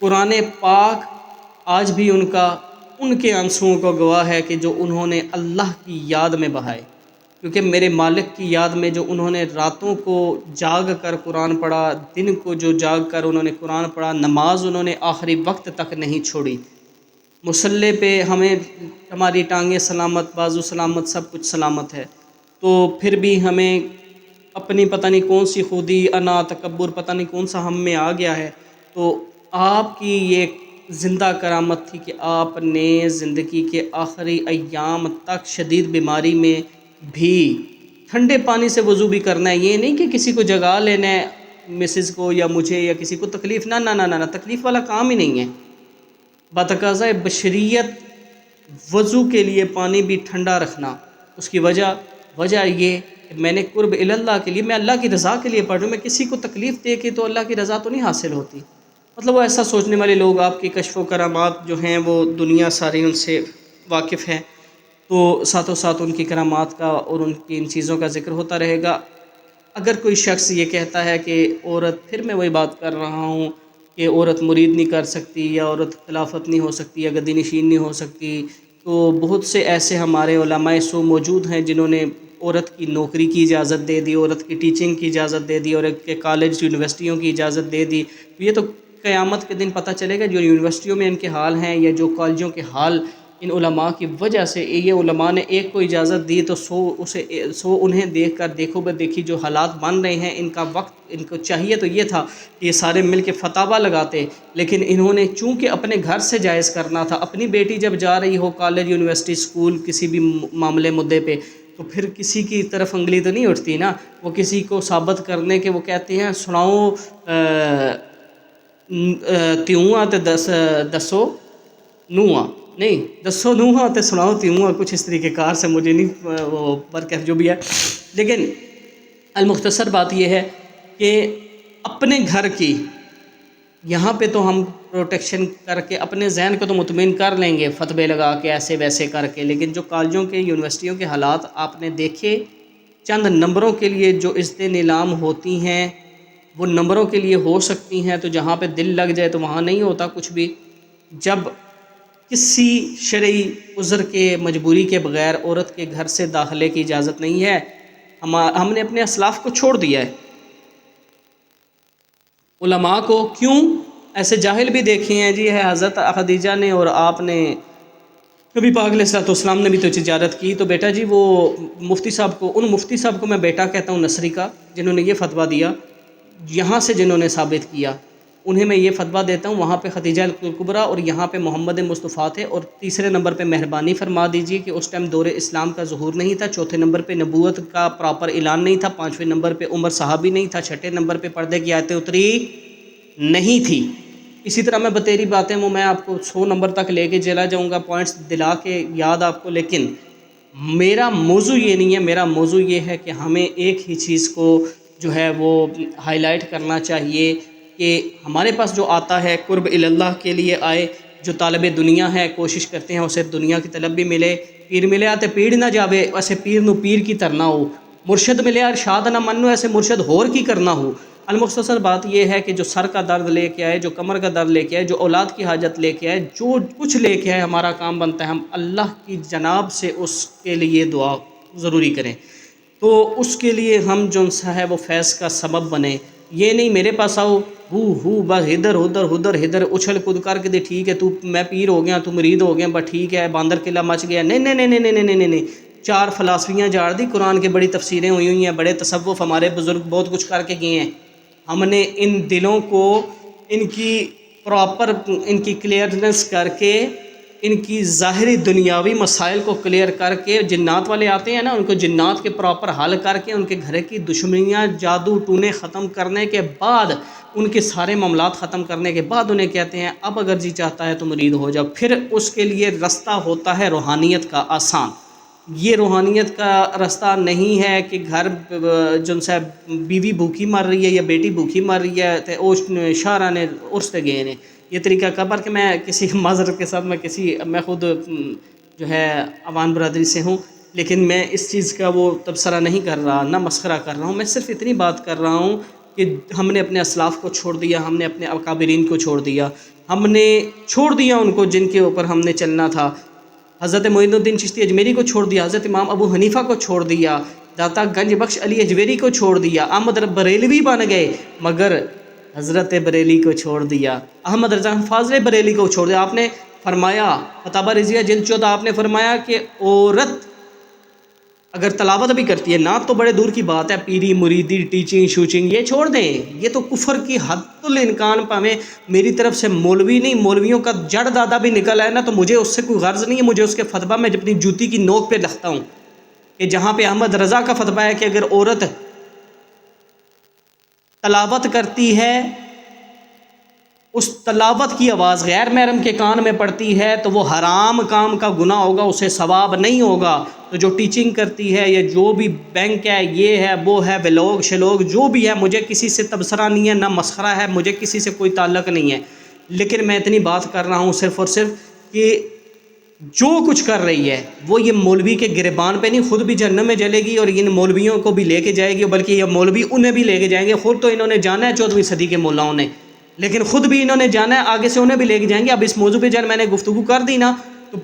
قرآن پاک آج بھی ان کے آنسوؤں کا گواہ ہے کہ جو انہوں نے اللہ کی یاد میں بہائے، کیونکہ میرے مالک کی یاد میں جو انہوں نے راتوں کو جاگ کر قرآن پڑھا، دن کو جو جاگ کر انہوں نے قرآن پڑھا، نماز انہوں نے آخری وقت تک نہیں چھوڑی، مصلے پہ ہماری ٹانگیں سلامت، بازو سلامت، سب کچھ سلامت ہے، تو پھر بھی ہمیں اپنی پتہ نہیں کون سی خودی، انا، تکبر، پتہ نہیں کون سا ہم میں آ گیا ہے۔ تو آپ کی یہ زندہ کرامت تھی کہ آپ نے زندگی کے آخری ایام تک شدید بیماری میں بھی ٹھنڈے پانی سے وضو بھی کرنا ہے، یہ نہیں کہ کسی کو جگا لینا ہے، مسز کو یا مجھے یا کسی کو تکلیف، نہ نہ نہ نہ تکلیف والا کام ہی نہیں ہے۔ بتقاضۂ بشریت وضو کے لیے پانی بھی ٹھنڈا رکھنا، اس کی وجہ یہ کہ میں نے قرب اللہ کے لیے، میں اللہ کی رضا کے لیے پڑھ رہا ہوں، میں کسی کو تکلیف دے کے تو اللہ کی رضا تو نہیں حاصل ہوتی۔ مطلب وہ ایسا سوچنے والے لوگ، آپ کی کشف و کرامات جو ہیں وہ دنیا ساری ان سے واقف ہے، تو ساتھوں ساتھ ان کی کرامات کا اور ان کی ان چیزوں کا ذکر ہوتا رہے گا۔ اگر کوئی شخص یہ کہتا ہے کہ عورت، پھر میں وہی بات کر رہا ہوں کہ عورت مرید نہیں کر سکتی، یا عورت خلافت نہیں ہو سکتی، یا گدی نشین نہیں ہو سکتی، تو بہت سے ایسے ہمارے علماء سو موجود ہیں جنہوں نے عورت کی نوکری کی اجازت دے دی، عورت کی ٹیچنگ کی اجازت دے دی، عورت کے کالج یونیورسٹیوں کی اجازت دے دی۔ یہ تو قیامت کے دن پتہ چلے گا جو یونیورسٹیوں میں ان کے حال ہیں یا جو کالجوں کے حال ان علماء کی وجہ سے۔ یہ علماء نے ایک کو اجازت دی تو سو انہیں دیکھ کر دیکھو بہ دیکھی جو حالات بن رہے ہیں، ان کا وقت، ان کو چاہیے تو یہ تھا کہ یہ سارے مل کے فتاویٰ لگاتے، لیکن انہوں نے چونکہ اپنے گھر سے جائز کرنا تھا، اپنی بیٹی جب جا رہی ہو کالج، یونیورسٹی، اسکول، کسی بھی معاملے مدعے پہ، تو پھر کسی کی طرف انگلی تو نہیں اٹھتی نا، وہ کسی کو ثابت کرنے کے وہ کہتے ہیں سناؤ تیواں تے دسو نواں، نہیں دسو نواں تے سناؤ تیواں، کچھ اس طریقے کار سے، مجھے نہیں وہ برکت جو بھی ہے، لیکن المختصر بات یہ ہے کہ اپنے گھر کی یہاں پہ تو ہم پروٹیکشن کر کے اپنے ذہن کو تو مطمئن کر لیں گے فتوے لگا کے، ایسے ویسے کر کے، لیکن جو کالجوں کے، یونیورسٹیوں کے حالات آپ نے دیکھے، چند نمبروں کے لیے جو عزتیں نیلام ہوتی ہیں، وہ نمبروں کے لیے ہو سکتی ہیں، تو جہاں پہ دل لگ جائے تو وہاں نہیں ہوتا کچھ بھی۔ جب کسی شرعی عذر کے، مجبوری کے بغیر عورت کے گھر سے داخلے کی اجازت نہیں ہے، ہم نے اپنے اسلاف کو چھوڑ دیا ہے۔ علماء کو کیوں ایسے جاہل بھی دیکھے ہیں جی، ہے حضرت خدیجہ نے اور آپ نے، نبی پاک علیہ الصلوۃ والسلام نے بھی تو تجارت کی، تو بیٹا جی وہ مفتی صاحب کو، ان مفتی صاحب کو میں بیٹا کہتا ہوں نصری کا، جنہوں نے یہ فتویٰ دیا، یہاں سے جنہوں نے ثابت کیا، انہیں میں یہ فتویٰ دیتا ہوں، وہاں پہ خدیجہ الکبریٰ اور یہاں پہ محمد مصطفیٰ تھے، اور تیسرے نمبر پہ مہربانی فرما دیجیے کہ اس ٹائم دور اسلام کا ظہور نہیں تھا، چوتھے نمبر پہ نبوت کا پراپر اعلان نہیں تھا، پانچویں نمبر پہ عمر صحابی نہیں تھا، چھٹے نمبر پہ پردے کی آیتیں اتری نہیں تھی۔ اسی طرح میں بتیری باتیں میں آپ کو 100 نمبر تک لے کے چلا جاؤں گا، پوائنٹس دلا کے یاد آپ کو، لیکن میرا موضوع یہ نہیں ہے، میرا موضوع یہ ہے کہ ہمیں ایک ہی چیز کو جو ہے وہ ہائی لائٹ کرنا چاہیے کہ ہمارے پاس جو آتا ہے قرب اللہ کے لیے آئے، جو طالب دنیا ہے کوشش کرتے ہیں اسے دنیا کی طلب بھی ملے، پیر ملے آتے پیڑ نہ جاوے، ایسے پیر نو پیر کی ترنا ہو، مرشد ملے ارشاد نہ منو، ایسے مرشد ہور کی کرنا ہو۔ المختصر بات یہ ہے کہ جو سر کا درد لے کے آئے، جو کمر کا درد لے کے آئے، جو اولاد کی حاجت لے کے آئے، جو کچھ لے کے آئے، ہمارا کام بنتا ہے ہم اللہ کی جناب سے اس کے لیے دعا ضروری کریں، تو اس کے لیے ہم جو سا ہے وہ فیض کا سبب بنے۔ یہ نہیں میرے پاس آؤ ہو بس ادھر ادھر اچھل کود کر کے دے، ٹھیک ہے تو میں پیر ہو گیا، تو مرید ہو گیا، بس ٹھیک ہے باندر قلعہ مچ گیا، نہیں نہیں نہیں نہیں نہیں نہیں نہیں، 4 فلاسفیاں جاڑ دی، قرآن کی بڑی تفسیریں ہوئی ہیں، بڑے تصوف ہمارے بزرگ بہت کچھ کر کے گئے ہیں، ہم نے ان دلوں کو ان کی پراپر ان کی کلیئرنس کر کے، ان کی ظاہری دنیاوی مسائل کو کلیئر کر کے، جنات والے آتے ہیں نا، ان کو جنات کے پراپر حل کر کے، ان کے گھر کی دشمنیاں، جادو ٹونے ختم کرنے کے بعد، ان کے سارے معاملات ختم کرنے کے بعد انہیں کہتے ہیں اب اگر جی چاہتا ہے تو مرید ہو جاؤ۔ پھر اس کے لیے رستہ ہوتا ہے روحانیت کا آسان۔ یہ روحانیت کا رستہ نہیں ہے کہ گھر جن سے بیوی بھوکی مر رہی ہے یا بیٹی بھوکی مر رہی ہے تو وہ شاہراہ نے عرس تے گئے نے، یہ طریقہ قبر کہ میں کسی معذرت کے ساتھ میں خود جو ہے عوام برادری سے ہوں، لیکن میں اس چیز کا وہ تبصرہ نہیں کر رہا، نہ مسخرہ کر رہا ہوں، میں صرف اتنی بات کر رہا ہوں کہ ہم نے اپنے اسلاف کو چھوڑ دیا، ہم نے اپنے اکابرین کو چھوڑ دیا، ہم نے چھوڑ دیا ان کو جن کے اوپر ہم نے چلنا تھا. حضرت معین الدین چشتی اجمیری کو چھوڑ دیا, حضرت امام ابو حنیفہ کو چھوڑ دیا, داتا گنج بخش علی اجویری کو چھوڑ دیا, احمد بریلوی بن گئے مگر حضرت بریلی کو چھوڑ دیا, احمد رضا فاضل بریلی کو چھوڑ دیا. آپ نے فرمایا فتاوی رضیہ جلد 14, آپ نے فرمایا کہ عورت اگر تلاوت بھی کرتی ہے, نعت تو بڑے دور کی بات ہے, پیری مریدی ٹیچنگ شوچنگ یہ چھوڑ دیں, یہ تو کفر کی حد الامکان. پاویں میری طرف سے مولوی نہیں, مولویوں کا جڑ دادا بھی نکل ہے نا, تو مجھے اس سے کوئی غرض نہیں ہے. مجھے اس کے فتویٰ میں اپنی جوتی کی نوک پہ رکھتا ہوں کہ جہاں پہ احمد رضا کا فتویٰ ہے کہ اگر عورت تلاوت کرتی ہے, اس تلاوت کی آواز غیر محرم کے کان میں پڑتی ہے تو وہ حرام کام کا گناہ ہوگا, اسے ثواب نہیں ہوگا. تو جو ٹیچنگ کرتی ہے یا جو بھی بینک ہے, یہ ہے وہ ہے, ویلوگ شلوگ جو بھی ہے, مجھے کسی سے تبصرہ نہیں ہے, نہ مسخرہ ہے, مجھے کسی سے کوئی تعلق نہیں ہے. لیکن میں اتنی بات کر رہا ہوں صرف اور صرف کہ جو کچھ کر رہی ہے وہ یہ مولوی کے گریبان پہ نہیں, خود بھی جہنم میں جلے گی اور ان مولویوں کو بھی لے کے جائے گی, بلکہ یہ مولوی انہیں بھی لے کے جائیں گے. خود تو انہوں نے جانا ہے 14ویں صدی کے مولاؤں نے, لیکن خود بھی انہوں نے جانا ہے, آگے سے انہیں بھی لے کے جائیں گے. اب اس موضوع پہ جب میں نے گفتگو کر دی نا, تو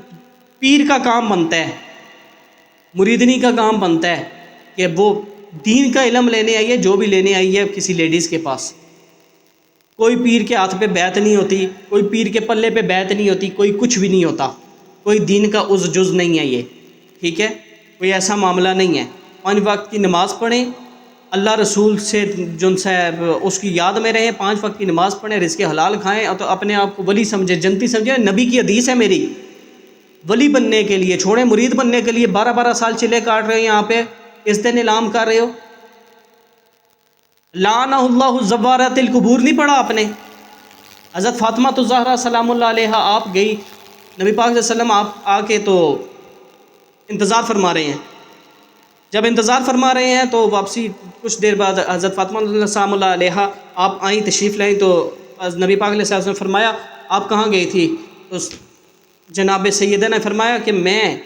پیر کا کام بنتا ہے, مریدنی کا کام بنتا ہے کہ وہ دین کا علم لینے آئی ہے, جو بھی لینے آئی ہے کسی لیڈیز کے پاس. کوئی پیر کے ہاتھ پہ بیعت نہیں ہوتی, کوئی پیر کے پلے پہ بیعت نہیں ہوتی, کوئی کچھ بھی نہیں ہوتا, کوئی دین کا عز جز نہیں ہے یہ, ٹھیک ہے, کوئی ایسا معاملہ نہیں ہے. 5 وقت کی نماز پڑھیں, اللہ رسول سے جن سے اس کی یاد میں رہیں, 5 وقت کی نماز پڑھیں, رزق حلال کھائیں, اور تو اپنے آپ کو ولی سمجھیں, جنتی سمجھیں. نبی کی حدیث ہے میری, ولی بننے کے لیے چھوڑیں, مرید بننے کے لیے 12 سال چلے کاٹ رہے ہیں یہاں پہ, اس دن اعلام کر رہے ہو. لعنہ اللہ زوارات القبور نہیں پڑھا آپ نے؟ حضرت فاطمہ الزہرا سلام اللہ علیہا آپ گئی, نبی پاک صلی اللہ علیہ وسلم آپ آ کے تو انتظار فرما رہے ہیں. جب انتظار فرما رہے ہیں تو واپسی کچھ دیر بعد حضرت فاطمہ سلام اللہ علیہا آپ آئیں, تشریف لائیں, تو نبی پاک علیہ السلام نے فرمایا آپ کہاں گئی تھی؟ تو جناب سیدہ نے فرمایا کہ میں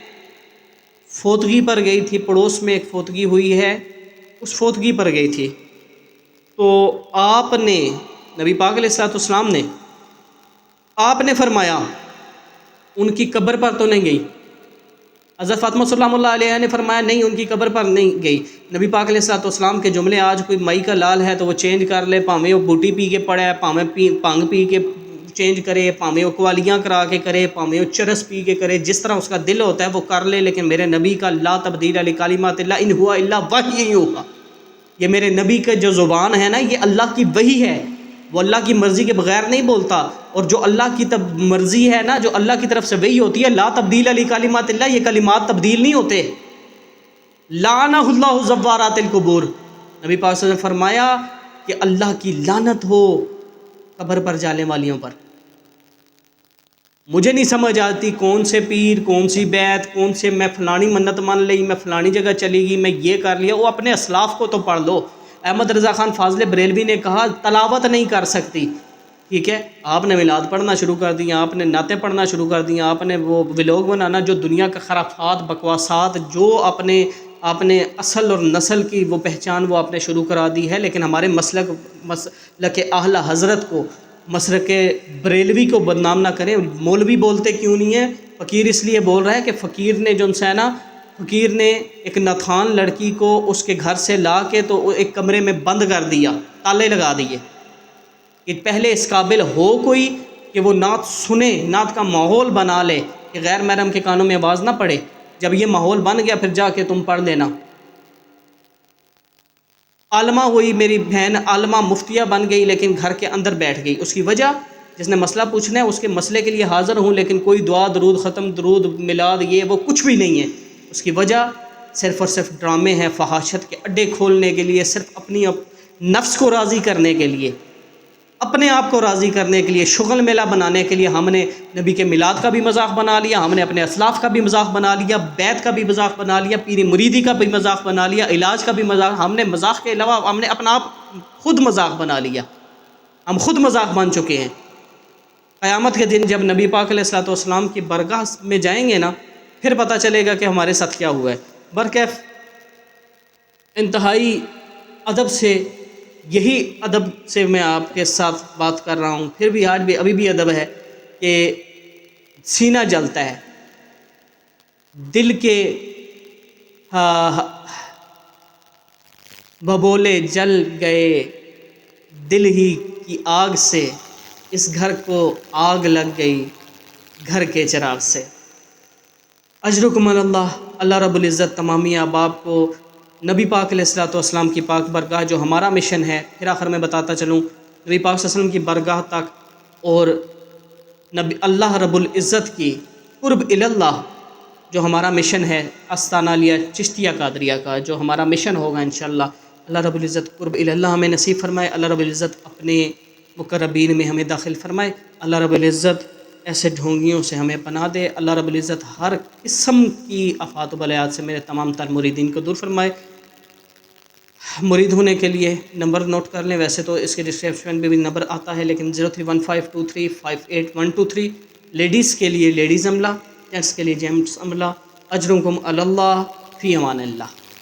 فوتگی پر گئی تھی, پڑوس میں ایک فوتگی ہوئی ہے, اس فوتگی پر گئی تھی. تو آپ نے نبی پاک علیہ السلام نے آپ نے فرمایا ان کی قبر پر تو نہیں گئی؟ حضرت فاطمہ سلام اللہ علیہ نے فرمایا نہیں, ان کی قبر پر نہیں گئی. نبی پاک علیہ السلام کے جملے, آج کوئی مئی کا لال ہے تو وہ چینج کر لے, پاویں وہ بوٹی پی کے پڑے, پاویں بھنگ پی کے چینج کرے, پاویں وہ قوالیاں کرا کے کرے, پاویں وہ چرس پی کے کرے, جس طرح اس کا دل ہوتا ہے وہ کر لے. لیکن میرے نبی کا لا تبدیل لکلمات اللہ ان ہوا الا وحی یوحی, یہ میرے نبی کا جو زبان ہے نا, یہ اللہ کی وحی ہے, وہ اللہ کی مرضی کے بغیر نہیں بولتا. اور جو اللہ کی مرضی ہے نا, جو اللہ کی طرف سے وحی ہوتی ہے, لا تبدیل لکلمات اللہ, یہ کلمات تبدیل نہیں ہوتے. لعنہ اللہ زوارات القبور, نبی پاک صلی اللہ علیہ وسلم نے فرمایا کہ اللہ کی لعنت ہو قبر پر جانے والیوں پر. مجھے نہیں سمجھ آتی کون سے پیر, کون سی بیعت, کون سے میں فلانی منت مان لی, میں فلانی جگہ چلی گئی, میں یہ کر لیا. وہ اپنے اسلاف کو تو پڑھ لو. احمد رضا خان فاضل بریلوی نے کہا تلاوت نہیں کر سکتی, ٹھیک ہے, آپ نے میلاد پڑھنا شروع کر دیا, آپ نے نعتیں پڑھنا شروع کر دیا, آپ نے وہ ویلوگ بنانا, جو دنیا کا خرافات بکواسات, جو آپ نے اصل اور نسل کی وہ پہچان وہ آپ نے شروع کرا دی ہے. لیکن ہمارے مسلک اعلیٰ حضرت کو, مسلک بریلوی کو بدنام نہ کریں. مولوی بولتے کیوں نہیں ہیں؟ فقیر اس لیے بول رہا ہے کہ فقیر نے جو ہے نا, فقیر نے ایک ناتھان لڑکی کو اس کے گھر سے لا کے تو ایک کمرے میں بند کر دیا, تالے لگا دیے کہ پہلے اس قابل ہو کوئی کہ وہ نعت سنے, نعت کا ماحول بنا لے کہ غیر محرم کے کانوں میں آواز نہ پڑے. جب یہ ماحول بن گیا پھر جا کے تم پڑھ لینا. عالمہ ہوئی میری بہن, عالمہ مفتیہ بن گئی لیکن گھر کے اندر بیٹھ گئی. اس کی وجہ, جس نے مسئلہ پوچھنا ہے اس کے مسئلے کے لیے حاضر ہوں, لیکن کوئی دعا درود ختم درود میلاد یہ وہ کچھ بھی نہیں ہے. اس کی وجہ صرف اور صرف ڈرامے ہیں, فحاشت کے اڈے کھولنے کے لیے, صرف اپنی نفس کو راضی کرنے کے لیے, اپنے آپ کو راضی کرنے کے لیے, شغل میلہ بنانے کے لیے. ہم نے نبی کے میلاد کا بھی مذاق بنا لیا, ہم نے اپنے اسلاف کا بھی مذاق بنا لیا, بیعت کا بھی مذاق بنا لیا, پیری مریدی کا بھی مذاق بنا لیا, علاج کا بھی مذاق. ہم نے مذاق کے علاوہ ہم نے اپنا آپ خود مذاق بنا لیا, ہم خود مذاق بن چکے ہیں. قیامت کے دن جب نبی پاک علیہ السلام کی برگاہ میں جائیں گے نا, پھر پتہ چلے گا کہ ہمارے ساتھ کیا ہوا ہے. برکیف انتہائی ادب سے یہی ادب سے میں آپ کے ساتھ بات کر رہا ہوں، پھر بھی آج بھی ابھی بھی ادب ہے کہ سینہ جلتا ہے، دل کے ببولے جل گئے دل ہی کی آگ سے، اس گھر کو آگ لگ گئی گھر کے چراغ سے۔ اجرکم اللہ، اللہ رب العزت تمامی احباب کو نبی پاک علیہ الصلوۃ والسلام کی پاک برگاہ جو ہمارا مشن ہے، پھر آخر میں بتاتا چلوں، نبی پاک صلی اللہ علیہ وسلم کی برگاہ تک اور نبی اللہ رب العزت کی قرب اللہ جو ہمارا مشن ہے آستانہ علیہ چشتیہ قادریہ کا، جو ہمارا مشن ہوگا انشاءاللہ، اللہ رب العزت قرب اللہ ہمیں نصیب فرمائے، اللہ رب العزت اپنے مقربین میں ہمیں داخل فرمائے، اللہ رب العزت ایسے ڈھونگیوں سے ہمیں پناہ دے، اللہ رب العزت ہر قسم کی آفات و بلیات سے میرے تمام تر مریدین کو دور فرمائے۔ مرید ہونے کے لیے نمبر نوٹ کر لیں، ویسے تو اس کے ڈسکرپشن میں بھی نمبر آتا ہے، لیکن 0315235823 لیڈیز کے لیے لیڈیز عملہ، جینٹس کے لیے جینٹس عملہ۔ اجرکم اللہ فی امان اللہ۔